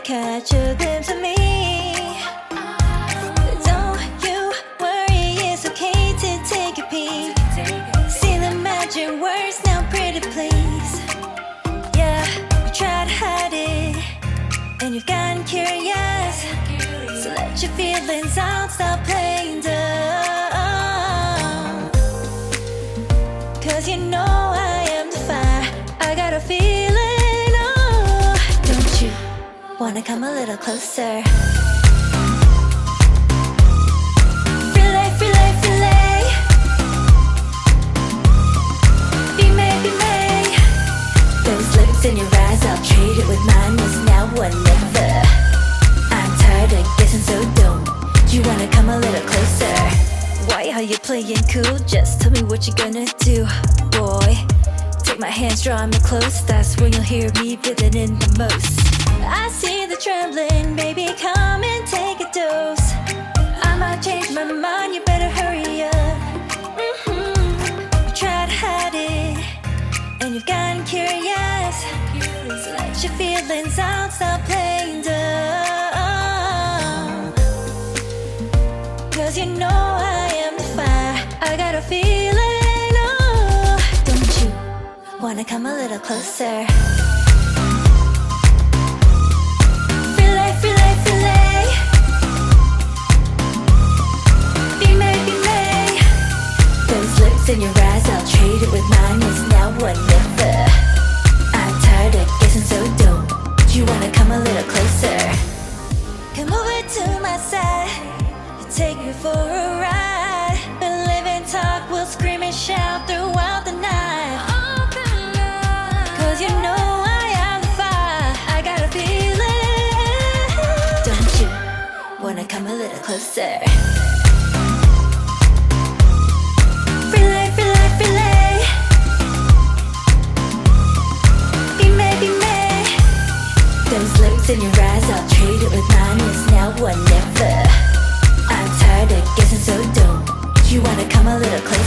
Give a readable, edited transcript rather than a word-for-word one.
catch a glimpse of me. Don't you worry, it's okay to take a peek. See the magic words now, pretty please. Yeah, you try to hide it, and you've gotten curious. So let your feelings out, stop playing dumb. Cause you know I am the fire, I got a feeling, oh. Don't you wanna come a little closer? Filet, filet, filet. Be made, be made. Those lips in your eyes, I'll trade it with mine. It's now or never. I'm tired of guessing, so don't you wanna come a little closer? Why are you playing cool? Just tell me what you're gonna do, boy. Take my hands, draw me close. That's when you'll hear me feeling in the most. I see the trembling, baby, come and take a dose. I might change my mind, you better hurry up. You try to hide it, and you've gotten curious. So let your feelings out, stop playing dumb. Cause you know I am the fire, I got a feeling, oh. Don't you wanna come a little closer? Filet, filet, filet. Be made, be made. Those lips in your eyes, I'll trade it with mine. It's now or never. I'm tired of guessing, so don't you wanna come a little closer? Come over to my side, take me for a ride. We'll live and talk, we'll scream and shout throughout the night. Cause you know I am the fire, I got a feeling. Don't you wanna come a little closer? Filet, filet, filet. Be made, be made. Those lips in your eyes, I'll trade it with mine. It's now or never. I'm tired of guessing, so don't you wanna come a little closer?